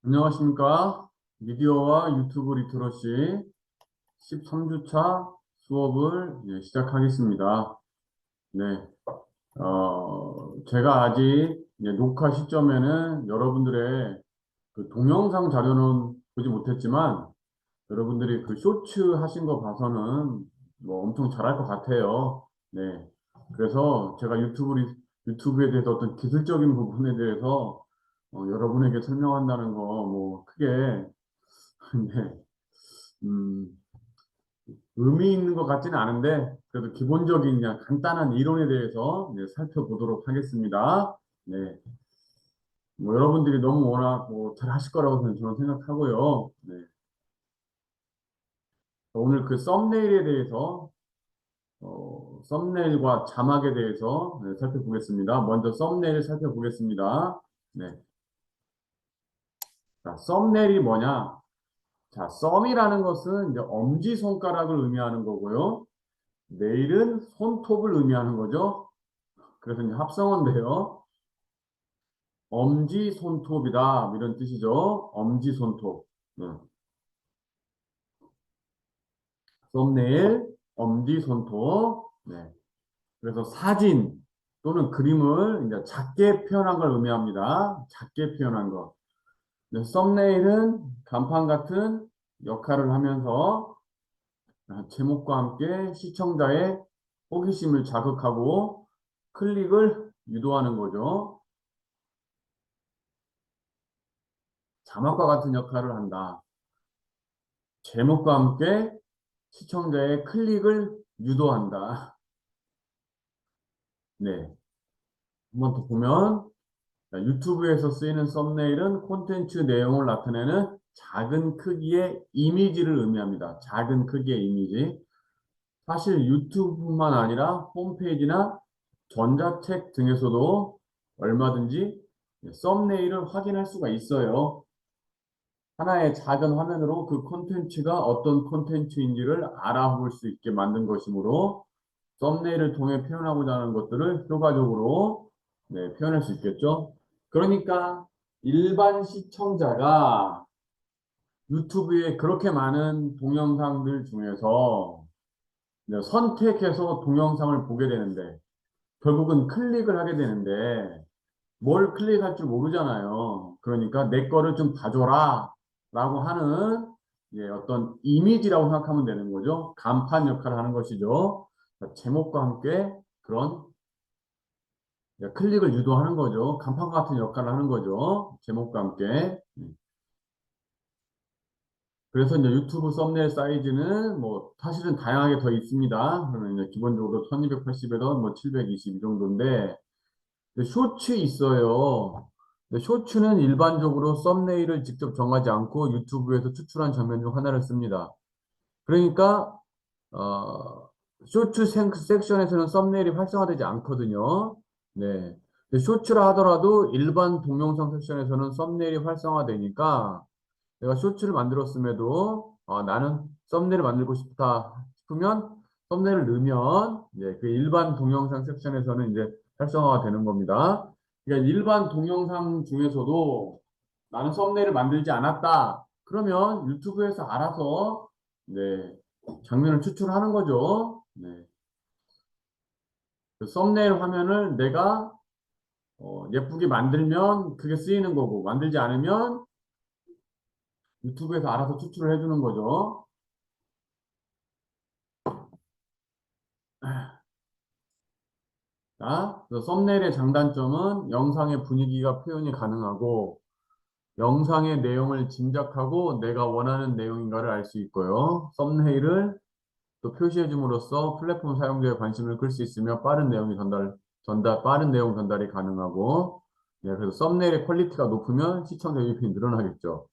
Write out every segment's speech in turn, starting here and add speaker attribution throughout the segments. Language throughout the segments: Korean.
Speaker 1: 안녕하십니까. 미디어와 유튜브 리터러시 13주차 수업을 시작하겠습니다. 네. 제가 아직 녹화 시점에는 여러분들의 그 동영상 자료는 보지 못했지만 여러분들이 그 쇼츠 하신 거 봐서는 뭐 엄청 잘할 것 같아요. 네. 그래서 제가 유튜브에 대해서 어떤 기술적인 부분에 대해서 여러분에게 설명한다는 거 뭐 크게 네, 음, 의미 있는 것 같지는 않은데 그래도 기본적인 그냥 간단한 이론에 대해서 살펴보도록 하겠습니다. 네. 뭐 여러분들이 너무 워낙 뭐 잘하실 거라고 저는 생각하고요. 네. 오늘 그 썸네일에 대해서 썸네일과 자막에 대해서 살펴보겠습니다. 먼저 썸네일 살펴보겠습니다. 네. 자, 썸네일이 뭐냐? 자, 썸이라는 것은 이제 엄지손가락을 의미하는 거고요. 네일은 손톱을 의미하는 거죠. 그래서 이제 합성어인데요. 엄지손톱이다. 이런 뜻이죠. 엄지손톱. 네. 썸네일, 엄지손톱. 네. 그래서 사진 또는 그림을 이제 작게 표현한 걸 의미합니다. 작게 표현한 거. 네, 썸네일은 간판 같은 역할을 하면서 제목과 함께 시청자의 호기심을 자극하고 클릭을 유도하는 거죠. 자막과 같은 역할을 한다. 제목과 함께 시청자의 클릭을 유도한다. 네. 한번 더 보면 유튜브에서 쓰이는 썸네일은 콘텐츠 내용을 나타내는 작은 크기의 이미지를 의미합니다. 작은 크기의 이미지. 사실 유튜브뿐만 아니라 홈페이지나 전자책 등에서도 얼마든지 썸네일을 확인할 수가 있어요. 하나의 작은 화면으로 그 콘텐츠가 어떤 콘텐츠인지를 알아볼 수 있게 만든 것이므로 썸네일을 통해 표현하고자 하는 것들을 효과적으로 표현할 수 있겠죠. 그러니까 일반 시청자가 유튜브에 그렇게 많은 동영상들 중에서 선택해서 동영상을 보게 되는데 결국은 클릭을 하게 되는데 뭘 클릭할 줄 모르잖아요. 그러니까 내 거를 좀 봐줘라 라고 하는 어떤 이미지라고 생각하면 되는 거죠. 간판 역할을 하는 것이죠. 제목과 함께 그런 클릭을 유도하는 거죠. 간판 같은 역할을 하는 거죠. 제목과 함께. 그래서 이제 유튜브 썸네일 사이즈는 뭐 사실은 다양하게 더 있습니다. 그러면 이제 기본적으로 1280에서 뭐 720 이 정도인데 쇼츠 있어요. 근데 쇼츠는 일반적으로 썸네일을 직접 정하지 않고 유튜브에서 추출한 장면 중 하나를 씁니다. 그러니까 어, 쇼츠 섹션에서는 썸네일이 활성화되지 않거든요. 네. 근데 쇼츠라 하더라도 일반 동영상 섹션에서는 썸네일이 활성화되니까 내가 쇼츠를 만들었음에도 나는 썸네일을 만들고 싶다 싶으면 썸네일을 넣으면 그 일반 동영상 섹션에서는 이제 활성화가 되는 겁니다. 그러니까 일반 동영상 중에서도 나는 썸네일을 만들지 않았다. 그러면 유튜브에서 알아서 네, 장면을 추출하는 거죠. 네. 그 썸네일 화면을 내가 예쁘게 만들면 그게 쓰이는 거고 만들지 않으면 유튜브에서 알아서 추출을 해주는 거죠. 자, 그래서 썸네일의 장단점은 영상의 분위기가 표현이 가능하고 영상의 내용을 짐작하고 내가 원하는 내용인가를 알 수 있고요. 썸네일을 또 표시해 줌으로써 플랫폼 사용자의 관심을 끌 수 있으며 빠른 내용 전달이 가능하고 그래서 썸네일의 퀄리티가 높으면 시청자 유입이 늘어나겠죠.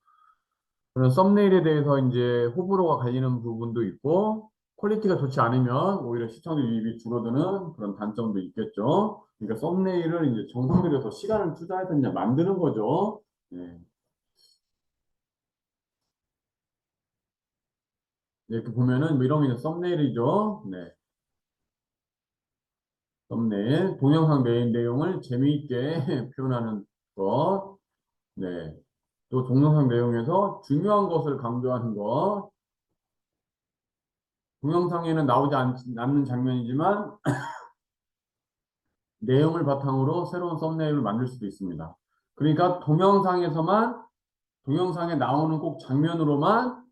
Speaker 1: 그런 썸네일에 대해서 이제 호불호가 갈리는 부분도 있고 퀄리티가 좋지 않으면 오히려 시청자 유입이 줄어드는 그런 단점도 있겠죠. 그러니까 썸네일을 이제 정성 들여서 시간을 투자해서 이제 만드는 거죠. 네. 이렇게 보면은 뭐 이런 게 이제 썸네일이죠. 네. 썸네일, 동영상 내용을 재미있게 표현하는 것. 네. 또 동영상 내용에서 중요한 것을 강조하는 것. 동영상에는 나오지 않는 장면이지만 내용을 바탕으로 새로운 썸네일을 만들 수도 있습니다. 그러니까 동영상에 나오는 꼭 장면으로만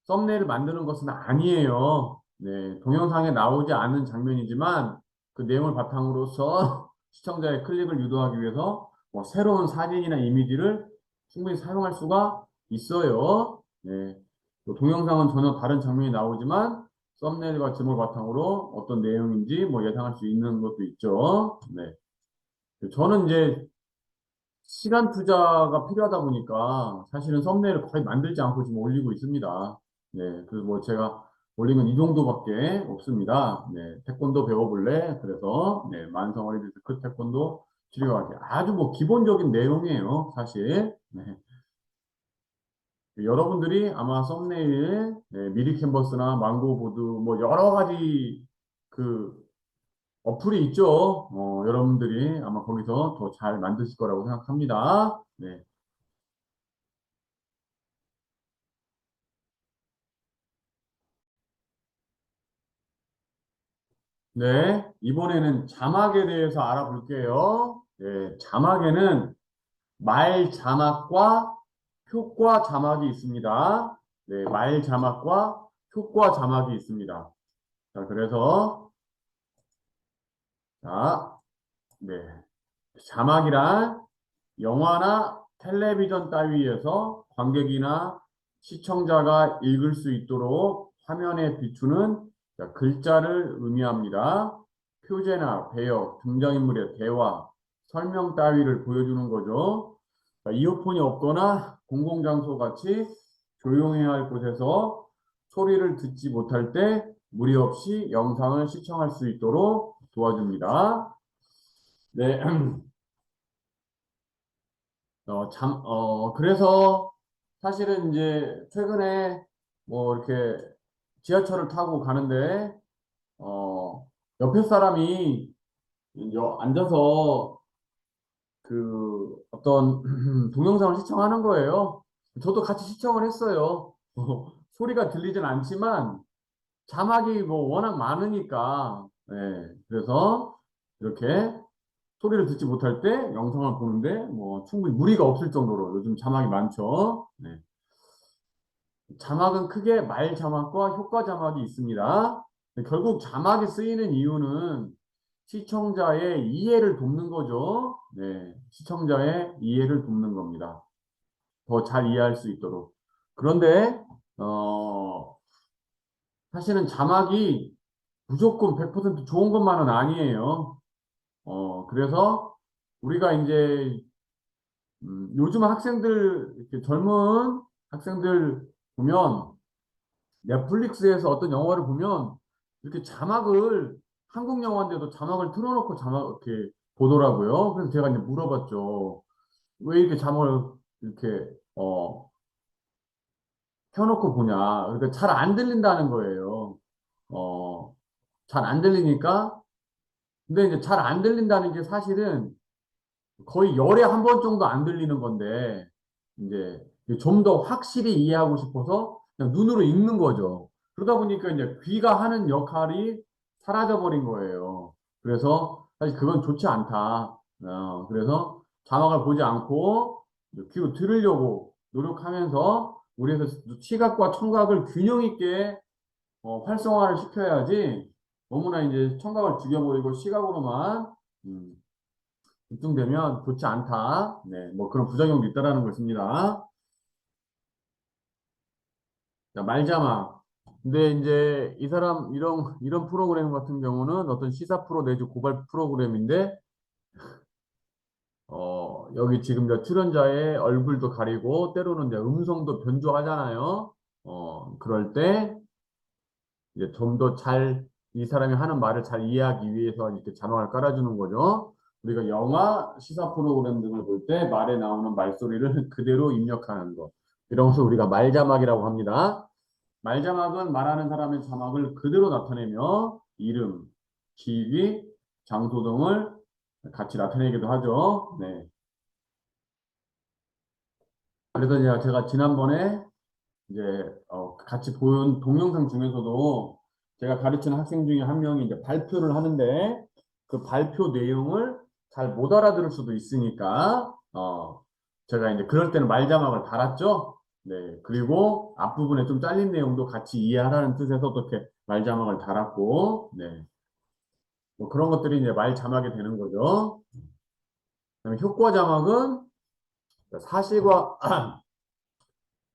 Speaker 1: 썸네일을 만드는 것은 아니에요. 네, 동영상에 나오지 않은 장면이지만 그 내용을 바탕으로서 시청자의 클릭을 유도하기 위해서 뭐 새로운 사진이나 이미지를 충분히 사용할 수가 있어요. 네, 또 동영상은 전혀 다른 장면이 나오지만 썸네일과 제목을 바탕으로 어떤 내용인지 뭐 예상할 수 있는 것도 있죠. 네, 저는 이제 시간 투자가 필요하다 보니까 사실은 썸네일을 거의 만들지 않고 지금 올리고 있습니다. 네, 그 뭐 제가 올린 건 이 정도밖에 없습니다. 네, 태권도 배워볼래? 그래서 네, 만성 어린이들 그 태권도 치료하기 아주 뭐 기본적인 내용이에요, 사실. 네. 여러분들이 아마 썸네일, 네, 미리 캔버스나 망고보드 뭐 여러 가지 그 어플이 있죠. 여러분들이 아마 거기서 더 잘 만드실 거라고 생각합니다. 네. 네, 이번에는 자막에 대해서 알아볼게요. 네, 자막에는 말 자막과 효과 자막이 있습니다. 네, 말 자막과 효과 자막이 있습니다. 자, 그래서, 자, 네. 자막이란 영화나 텔레비전 따위에서 관객이나 시청자가 읽을 수 있도록 화면에 비추는 자, 글자를 의미합니다. 표제나 배역, 등장인물의 대화, 설명 따위를 보여주는 거죠. 자, 이어폰이 없거나 공공장소 같이 조용해야 할 곳에서 소리를 듣지 못할 때 무리 없이 영상을 시청할 수 있도록 도와줍니다. 네, 그래서 사실은 이제 최근에 뭐 이렇게 지하철을 타고 가는데, 어, 옆에 사람이 이제 앉아서 그 어떤 동영상을 시청하는 거예요. 저도 같이 시청을 했어요. 소리가 들리진 않지만 자막이 뭐 워낙 많으니까, 네, 그래서 이렇게 소리를 듣지 못할 때 영상을 보는데 뭐 충분히 무리가 없을 정도로 요즘 자막이 많죠. 네. 자막은 크게 말 자막과 효과 자막이 있습니다. 결국 자막이 쓰이는 이유는 시청자의 이해를 돕는 거죠. 네. 시청자의 이해를 돕는 겁니다. 더 잘 이해할 수 있도록. 그런데 사실은 자막이 무조건 100% 좋은 것만은 아니에요. 그래서 우리가 이제 요즘 학생들, 이렇게 젊은 학생들 보면 넷플릭스에서 어떤 영화를 보면 이렇게 자막을 한국 영화인데도 자막을 틀어놓고 자막 이렇게 보더라고요. 그래서 제가 이제 물어봤죠. 왜 이렇게 자막을 이렇게 켜놓고 보냐. 그러니까 잘 안 들린다는 거예요. 어, 잘 안 들리니까. 근데 이제 잘 안 들린다는 게 사실은 거의 열에 한 번 정도 안 들리는 건데, 이제 좀 더 확실히 이해하고 싶어서 그냥 눈으로 읽는 거죠. 그러다 보니까 이제 귀가 하는 역할이 사라져 버린 거예요. 그래서 사실 그건 좋지 않다. 그래서 자막을 보지 않고 귀로 들으려고 노력하면서 우리에서 시각과 청각을 균형 있게 활성화를 시켜야지 너무나 이제 청각을 죽여버리고 시각으로만 음, 집중되면 좋지 않다. 네, 뭐 그런 부작용도 있다라는 것입니다. 자, 말자막. 근데 이제 이 사람 이런 프로그램 같은 경우는 어떤 시사 프로 내지 고발 프로그램인데 여기 지금 저 출연자의 얼굴도 가리고 때로는 이제 음성도 변조하잖아요. 그럴 때 이제 좀 더 이 사람이 하는 말을 잘 이해하기 위해서 이렇게 자막을 깔아주는 거죠. 우리가 영화, 시사 프로그램 등을 볼 때 말에 나오는 말소리를 그대로 입력하는 거. 이런 것을 우리가 말자막이라고 합니다. 말자막은 말하는 사람의 자막을 그대로 나타내며 이름, 시기, 장소 등을 같이 나타내기도 하죠. 네. 그래서 제가 지난번에 이제 같이 본 동영상 중에서도 제가 가르치는 학생 중에 한 명이 이제 발표를 하는데 그 발표 내용을 잘 못 알아들을 수도 있으니까 제가 이제 그럴 때는 말자막을 달았죠. 네. 그리고 앞부분에 좀 잘린 내용도 같이 이해하라는 뜻에서 그렇게 말자막을 달았고, 네. 뭐 그런 것들이 이제 말 자막이 되는 거죠. 그다음에 효과 자막은 사실과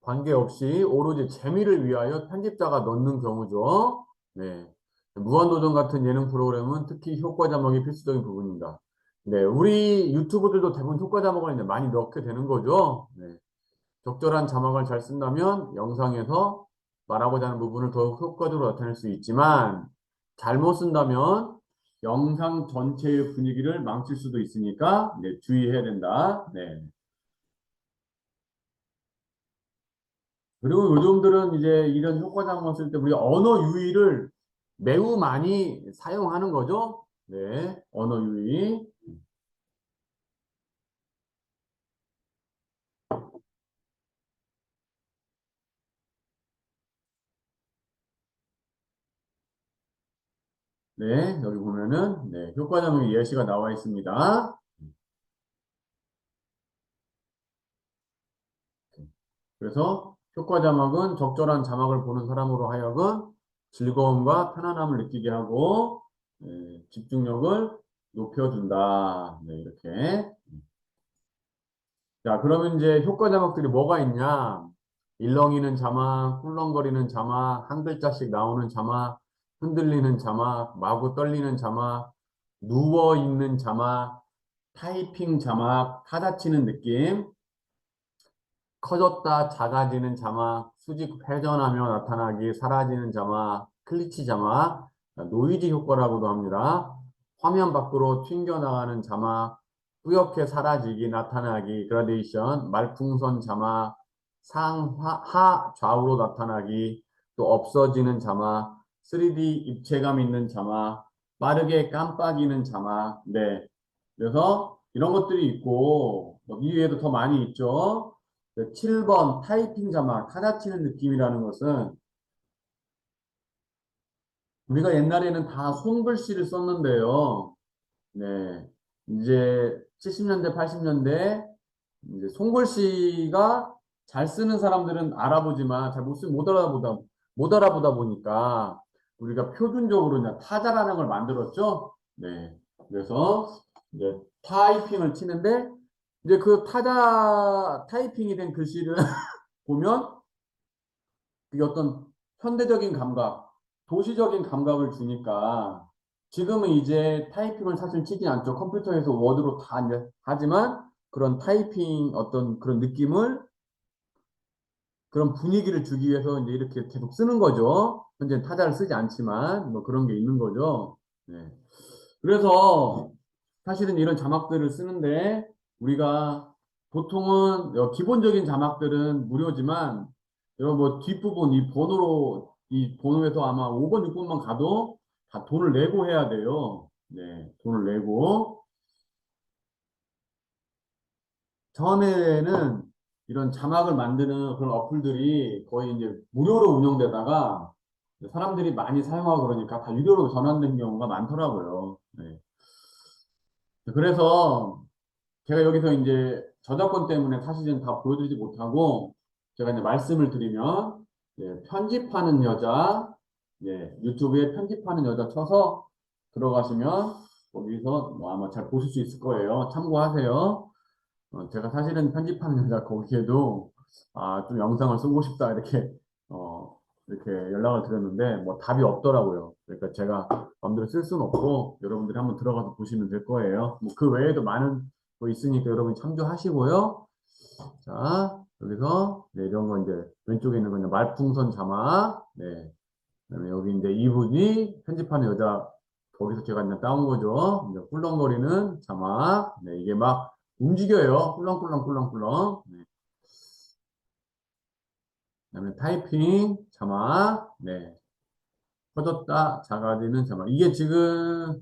Speaker 1: 관계없이 오로지 재미를 위하여 편집자가 넣는 경우죠. 네. 무한도전 같은 예능 프로그램은 특히 효과 자막이 필수적인 부분입니다. 네, 우리 유튜브들도 대부분 효과 자막을 이제 많이 넣게 되는 거죠. 네. 적절한 자막을 잘 쓴다면 영상에서 말하고자 하는 부분을 더욱 효과적으로 나타낼 수 있지만 잘못 쓴다면 영상 전체의 분위기를 망칠 수도 있으니까 네, 주의해야 된다. 네. 그리고 요즘들은 이제 이런 효과 장만 쓸 때 우리 언어 유희를 매우 많이 사용하는 거죠. 네, 언어 유희. 네, 여기 보면은 네, 효과 장의 예시가 나와 있습니다. 그래서 효과 자막은 적절한 자막을 보는 사람으로 하여금 즐거움과 편안함을 느끼게 하고 집중력을 높여준다. 네, 이렇게. 자, 그러면 이제 효과 자막들이 뭐가 있냐? 일렁이는 자막, 꿀렁거리는 자막, 한 글자씩 나오는 자막, 흔들리는 자막, 마구 떨리는 자막, 누워있는 자막, 타이핑 자막, 타자치는 느낌, 커졌다 작아지는 자막, 수직 회전하며 나타나기, 사라지는 자막, 클리치 자막, 노이즈 효과라고도 합니다. 화면 밖으로 튕겨나가는 자막, 뿌옇게 사라지기, 나타나기, 그라데이션, 말풍선 자막, 하 좌우로 나타나기, 또 없어지는 자막, 3D 입체감 있는 자막, 빠르게 깜빡이는 자막, 네. 그래서 이런 것들이 있고, 이 외에도 더 많이 있죠. 7번 타이핑 자막, 타자치는 느낌이라는 것은 우리가 옛날에는 다 손글씨를 썼는데요. 네. 이제 70년대, 80년대 이제 손글씨가 잘 쓰는 사람들은 알아보지만 잘 못 쓰, 못 알아보다 보니까 우리가 표준적으로 그냥 타자라는 걸 만들었죠. 네. 그래서 이제 타이핑을 치는데 이제 그 타자 타이핑이 된 글씨를 보면 그게 어떤 현대적인 감각, 도시적인 감각을 주니까 지금은 이제 타이핑을 사실 치지 않죠. 컴퓨터에서 워드로 다 이제 하지만 그런 타이핑 어떤 그런 느낌을 그런 분위기를 주기 위해서 이제 이렇게 계속 쓰는 거죠. 현재 타자를 쓰지 않지만 뭐 그런 게 있는 거죠. 네. 그래서 사실은 이런 자막들을 쓰는데 우리가 보통은 기본적인 자막들은 무료지만 여러분 뭐 뒷부분 이 번호에서 아마 5번, 6번만 가도 다 돈을 내고 해야 돼요. 네, 돈을 내고 처음에는 이런 자막을 만드는 그런 어플들이 거의 이제 무료로 운영되다가 사람들이 많이 사용하고 그러니까 다 유료로 전환된 경우가 많더라고요. 네. 그래서 제가 여기서 이제 저작권 때문에 사실은 다 보여드리지 못하고 제가 이제 말씀을 드리면 편집하는 여자, 유튜브에 편집하는 여자 쳐서 들어가시면 거기서 뭐 아마 잘 보실 수 있을 거예요. 참고하세요. 제가 사실은 편집하는 여자 거기에도 좀 영상을 쓰고 싶다 어, 이렇게 연락을 드렸는데 뭐 답이 없더라고요. 그러니까 제가 마음대로 쓸 수는 없고 여러분들이 한번 들어가서 보시면 될 거예요. 뭐 그 외에도 많은 거 있으니까 여러분 참조하시고요. 자, 여기서 이런 거 이제 왼쪽에 있는 거 이제 말풍선 자막. 네. 그다음에 여기 이제 이분이 편집하는 여자 거기서 제가 이제 따온 거죠. 이제 꿀렁거리는 자막. 네, 이게 막 움직여요. 꿀렁꿀렁 꿀렁꿀렁. 네. 그다음에 타이핑 자막. 네. 커졌다 작아지는 자막. 이게 지금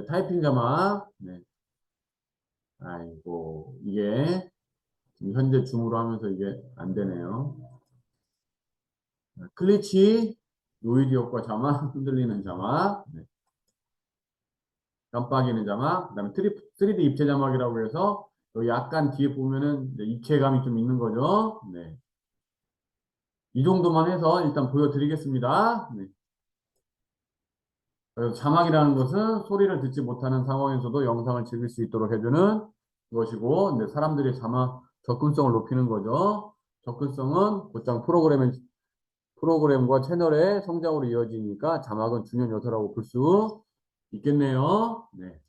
Speaker 1: 타이핑 자막. 네. 아이고 이게 현재 줌으로 하면서 이게 안 되네요. 클리치, 노이즈 효과 자막, 흔들리는 자막, 네. 깜빡이는 자막, 그다음에 3D 입체 자막이라고 해서 여기 약간 뒤에 보면은 이제 입체감이 좀 있는 거죠. 네. 이 정도만 해서 일단 보여드리겠습니다. 네. 그래서 자막이라는 것은 소리를 듣지 못하는 상황에서도 영상을 즐길 수 있도록 해주는 것이고, 근데 사람들이 자막 접근성을 높이는 거죠. 접근성은 곧장 프로그램과 채널의 성장으로 이어지니까 자막은 중요한 요소라고 볼 수 있겠네요. 네.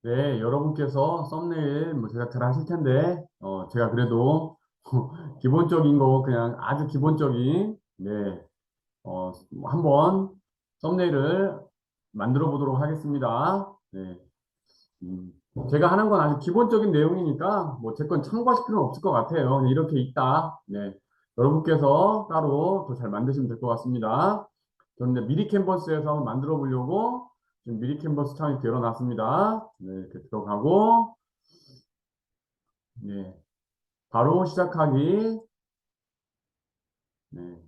Speaker 1: 네, 여러분께서 썸네일 뭐 제작 잘 하실 텐데, 제가 그래도 기본적인 거 그냥 아주 기본적인, 네, 한번 썸네일을 만들어 보도록 하겠습니다. 네. 음, 제가 하는 건 아주 기본적인 내용이니까 뭐 제 건 참고하실 필요는 없을 것 같아요. 그냥 이렇게 있다. 네. 여러분께서 따로 더 잘 만드시면 될 것 같습니다. 저는 이제 미리 캔버스에서 한번 만들어 보려고 지금 미리 캔버스 창이 열어놨습니다. 네, 이렇게 들어가고, 네. 바로 시작하기. 네.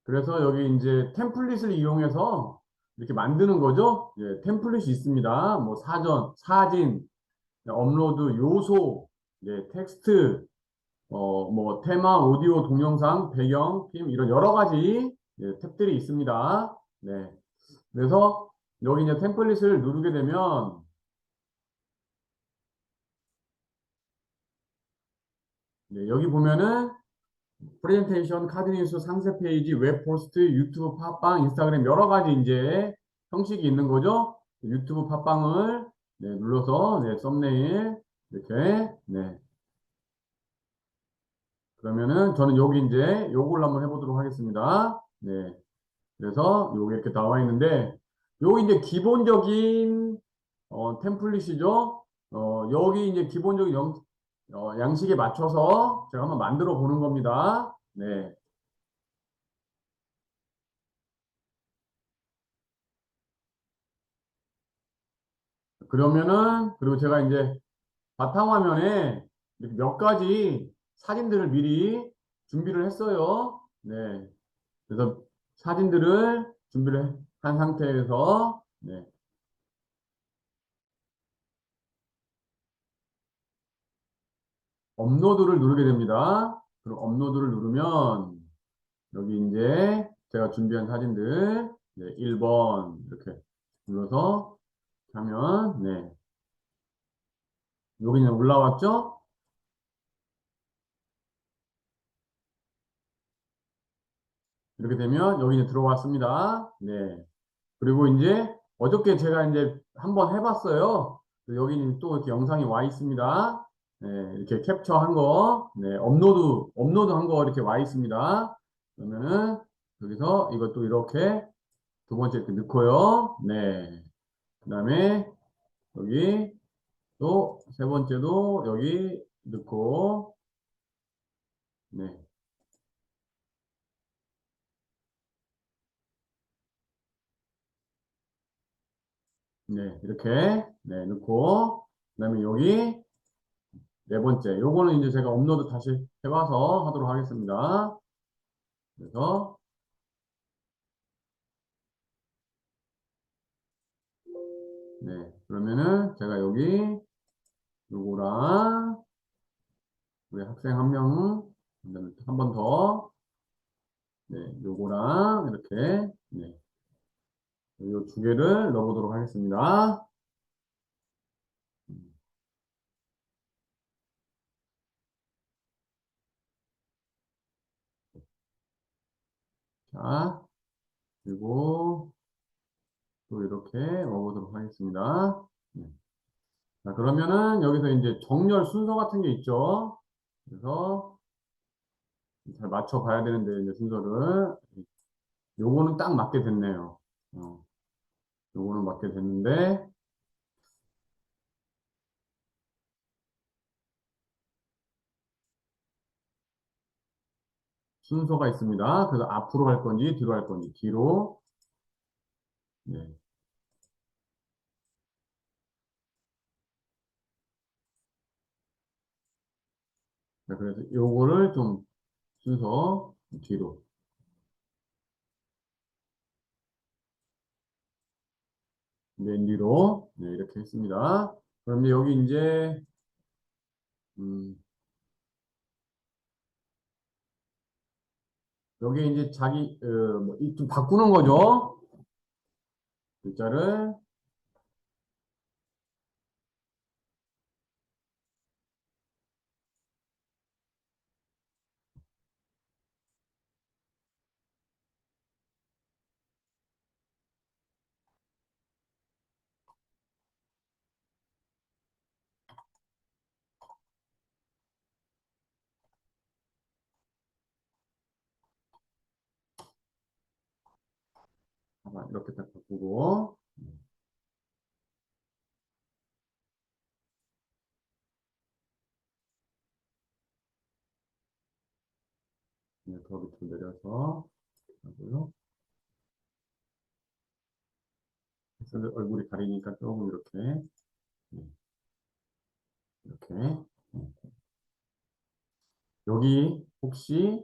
Speaker 1: 그래서 여기 이제 템플릿을 이용해서 이렇게 만드는 거죠. 예, 템플릿이 있습니다. 뭐 사전, 사진, 업로드 요소, 예, 텍스트, 뭐 테마, 오디오, 동영상, 배경, 필름 이런 여러 가지 예, 탭들이 있습니다. 네. 그래서 여기 이제 템플릿을 누르게 되면 네, 여기 보면은 프레젠테이션, 카드뉴스, 상세 페이지, 웹 포스트, 유튜브 팟빵, 인스타그램 여러 가지 이제 형식이 있는 거죠. 유튜브 팟빵을 네, 눌러서 네, 썸네일 이렇게 네. 그러면은 저는 여기 이제 요걸 한번 해보도록 하겠습니다. 네. 그래서 요게 이렇게 나와 있는데 요 이제 기본적인 템플릿이죠. 여기 이제 기본적인 양식에 맞춰서 제가 한번 만들어 보는 겁니다. 네. 그러면은 그리고 제가 이제 바탕화면에 이렇게 몇 가지 사진들을 미리 준비를 했어요. 네. 그래서 사진들을 준비를 한 상태에서 네. 업로드를 누르게 됩니다. 그럼 업로드를 누르면 여기 이제 제가 준비한 사진들 네, 1번 이렇게 눌러서 하면 네. 여기 는 올라왔죠? 이렇게 되면 여기 이제 들어왔습니다. 네. 그리고 이제 어저께 제가 이제 한번 해봤어요. 여기 또 이렇게 영상이 와 있습니다. 네, 이렇게 캡처한 거, 네, 업로드 한 거 이렇게 와 있습니다. 그러면은 여기서 이것도 이렇게 두 번째 이렇게 넣고요. 네. 그 다음에 여기 또 세 번째도 여기 넣고, 네. 네, 이렇게, 네, 넣고, 그 다음에 여기 네 번째, 요거는 이제 제가 업로드 다시 해봐서 하도록 하겠습니다. 그래서, 네, 그러면은 제가 여기 요거랑 우리 학생 한 명, 한 번 더, 네, 요거랑 이렇게, 네, 요 두 개를 넣어보도록 하겠습니다. 자, 그리고 또 이렇게 넣어보도록 하겠습니다. 네. 자, 그러면은 여기서 이제 정렬 순서 같은 게 있죠. 그래서 잘 맞춰 봐야 되는데, 이제 순서를. 요거는 딱 맞게 됐네요. 어, 요거는 맞게 됐는데, 순서가 있습니다. 그래서 앞으로 갈 건지 뒤로 갈 건지 뒤로. 네. 자, 그래서 요거를 좀 순서 뒤로. 맨 뒤로. 네, 이렇게 했습니다. 그럼 여기 이제, 음, 여기 이제 자기, 좀 바꾸는 거죠. 글자를. 이렇게 딱 바꾸고. 네, 더 밑으로 내려서 하고요. 그래서 얼굴이 가리니까 조금 이렇게, 네, 이렇게. 네. 여기 혹시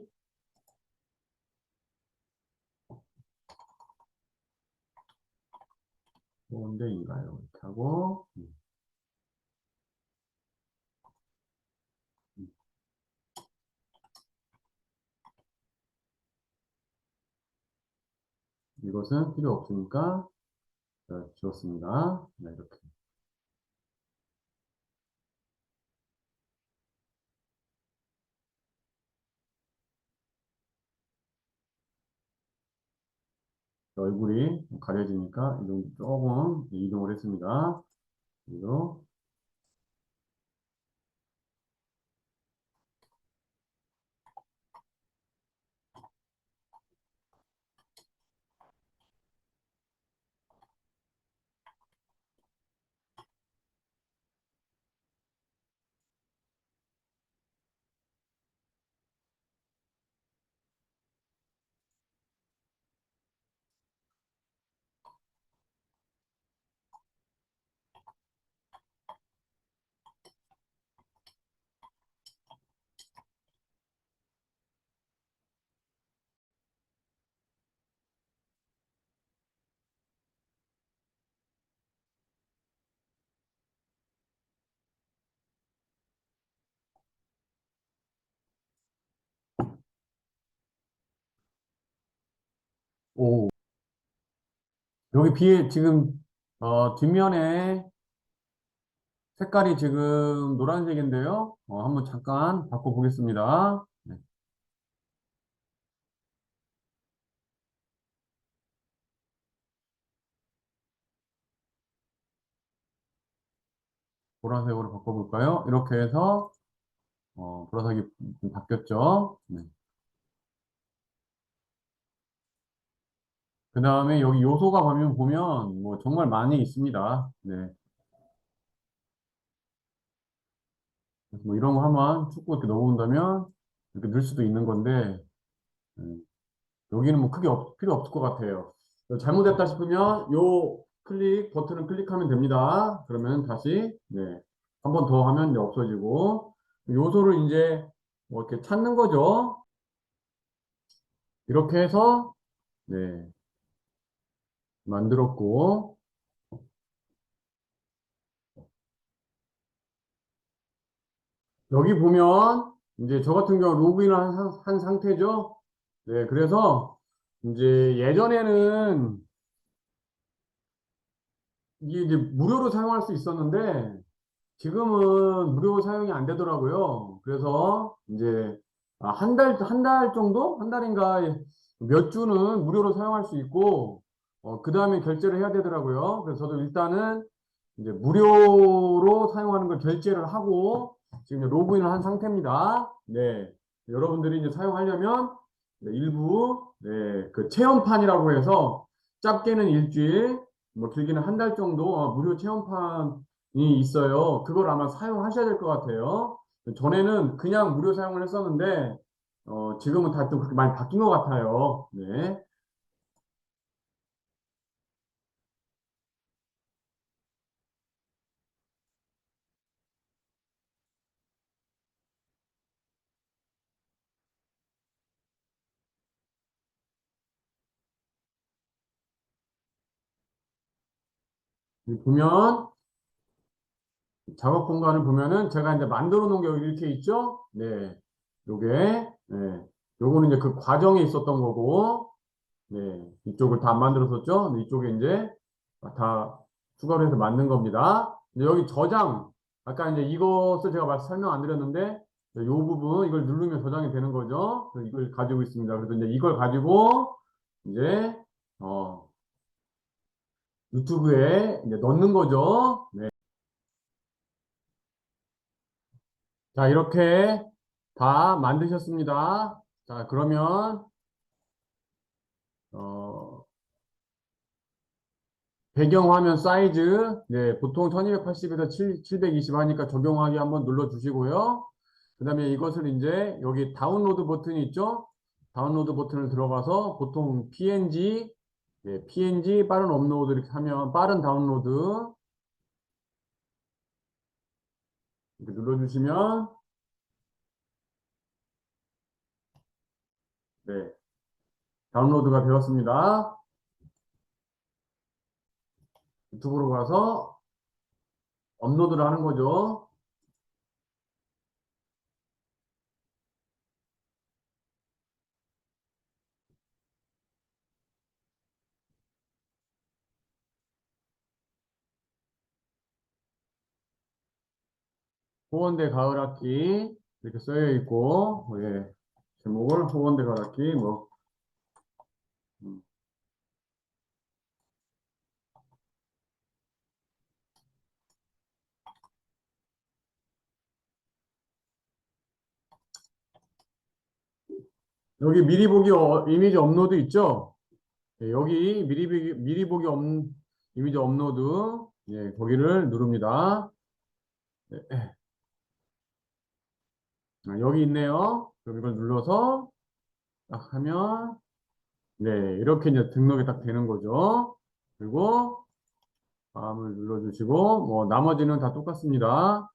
Speaker 1: 뭔데인가요? 이렇게 하고, 음, 이것은 필요 없으니까 지웠습니다. 네, 이렇게. 얼굴이 가려지니까 조금 이동을 했습니다. 그리고 오, 여기 지금 뒷면에 색깔이 지금 노란색인데요. 한번 잠깐 바꿔보겠습니다. 네, 보라색으로 바꿔볼까요? 이렇게 해서 보라색이 바뀌었죠. 네. 그 다음에 여기 요소가 보면 뭐 정말 많이 있습니다. 네. 그래서 뭐 이런 거 한번 축구 이렇게 넣어본다면 이렇게 넣을 수도 있는 건데 여기는 뭐 크게 필요 없을 것 같아요. 잘못했다 싶으면 요 버튼을 클릭하면 됩니다. 그러면 다시 네. 한 번 더 하면 이제 없어지고 요소를 이제 뭐 이렇게 찾는 거죠. 이렇게 해서 네. 만들었고 여기 보면 이제 저 같은 경우 로그인을 한 상태죠. 네, 그래서 이제 예전에는 이게 이제 무료로 사용할 수 있었는데 지금은 무료 사용이 안 되더라고요. 그래서 이제 한 달 정도? 한 달인가 몇 주는 무료로 사용할 수 있고 그 다음에 결제를 해야 되더라고요. 그래서 저도 일단은 이제 무료로 사용하는 걸 결제를 하고 지금 이제 로그인을 한 상태입니다. 네. 여러분들이 이제 사용하려면 네, 일부 네, 그 체험판이라고 해서 짧게는 일주일, 뭐 길게는 한 달 정도 무료 체험판이 있어요. 그걸 아마 사용하셔야 될 것 같아요. 전에는 그냥 무료 사용을 했었는데 지금은 다 좀 그렇게 많이 바뀐 것 같아요. 네. 여기 보면, 작업 공간을 보면은 제가 이제 만들어 놓은 게 여기 이렇게 있죠? 네. 요게, 네. 요거는 이제 그 과정에 있었던 거고, 네. 이쪽을 다 안 만들었었죠? 네, 이쪽에 이제 다 추가로 해서 만든 겁니다. 근데 여기 저장, 아까 이제 이것을 제가 설명 안 드렸는데, 이 부분, 이걸 누르면 저장이 되는 거죠? 그래서 이걸 가지고 있습니다. 그래서 이제 이걸 가지고, 이제, 어, 유튜브에 이제 넣는 거죠. 네. 자, 이렇게 다 만드셨습니다. 자, 그러면, 어, 배경화면 사이즈, 네, 보통 1280에서 720 하니까 적용하기 한번 눌러주시고요. 그 다음에 이것을 이제 여기 다운로드 버튼이 있죠? 다운로드 버튼을 들어가서 보통 PNG, 네, PNG 빠른 업로드 이렇게 하면 빠른 다운로드 이렇게 눌러주시면, 네, 다운로드가 되었습니다. 유튜브로 가서 업로드를 하는 거죠. 호원대 가을학기 이렇게 써여 있고, 예, 제목을 호원대 가을학기 뭐 음. 여기 미리 보기 이미지 업로드 있죠? 예, 여기 미리 보기 이미지 업로드, 예, 거기를 누릅니다. 예, 여기 있네요. 그럼 이걸 눌러서 딱 하면, 네, 이렇게 이제 등록이 딱 되는 거죠. 그리고 다음을 눌러주시고, 뭐 나머지는 다 똑같습니다.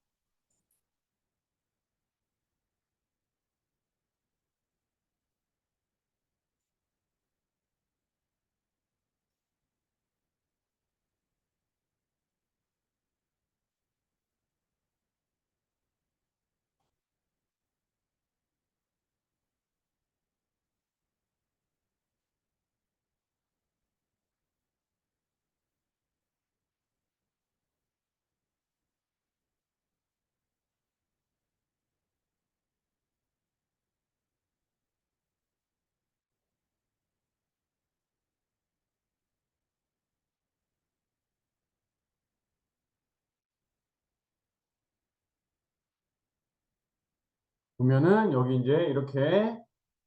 Speaker 1: 보면은 여기 이제 이렇게,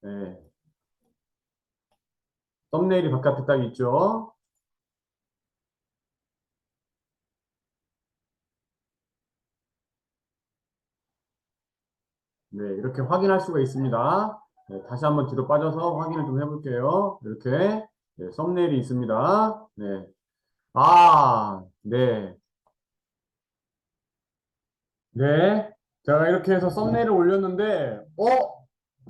Speaker 1: 예, 썸네일이 바깥에 딱 있죠. 네, 이렇게 확인할 수가 있습니다. 네, 다시 한번 뒤로 빠져서 확인을 좀 해볼게요. 이렇게, 네, 썸네일이 있습니다. 네. 네. 네. 제가 이렇게 해서 썸네일을 올렸는데,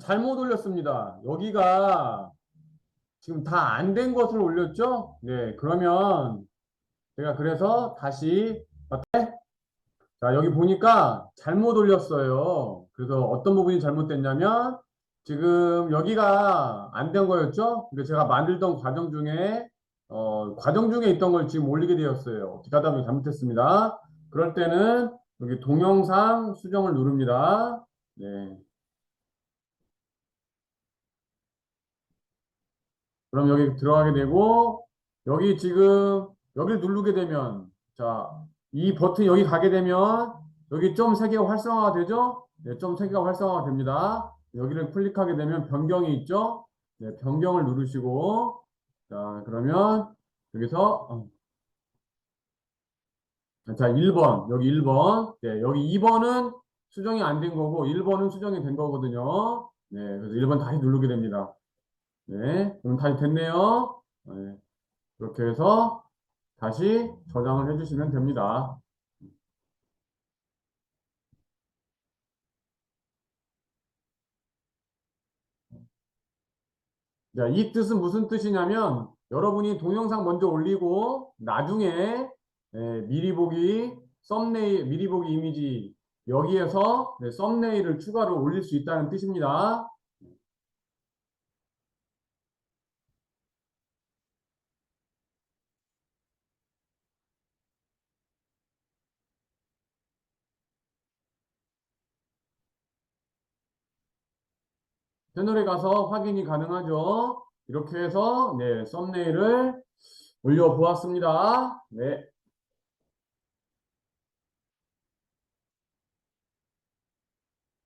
Speaker 1: 잘못 올렸습니다. 여기가 지금 다 안 된 것을 올렸죠? 네. 그러면 제가 그래서 다시, 자, 여기 보니까 잘못 올렸어요. 그래서 어떤 부분이 잘못됐냐면, 지금 여기가 안 된 거였죠? 근데 제가 만들던 과정 중에 있던 걸 지금 올리게 되었어요. 어떻게 하다 보니 잘못했습니다. 그럴 때는 여기 동영상 수정을 누릅니다. 네. 그럼 여기 들어가게 되고, 여기 지금, 여기를 누르게 되면, 자, 이 버튼 여기 가게 되면, 여기 좀 세 개가 활성화가 되죠? 네, 좀 세 개가 활성화가 됩니다. 여기를 클릭하게 되면 변경이 있죠? 네, 변경을 누르시고, 자, 그러면 여기서, 자, 1번, 여기 1번, 네, 여기 2번은 수정이 안 된 거고, 1번은 수정이 된 거거든요. 네, 그래서 1번 다시 누르게 됩니다. 네, 그럼 다시 됐네요. 네, 이렇게 해서 다시 저장을 해주시면 됩니다. 자, 이 뜻은 무슨 뜻이냐면 여러분이 동영상 먼저 올리고 나중에 미리 보기 썸네일, 미리 보기 이미지 여기에서 썸네일을 추가로 올릴 수 있다는 뜻입니다. 채널에 가서 확인이 가능하죠. 이렇게 해서 썸네일을 올려 보았습니다. 네.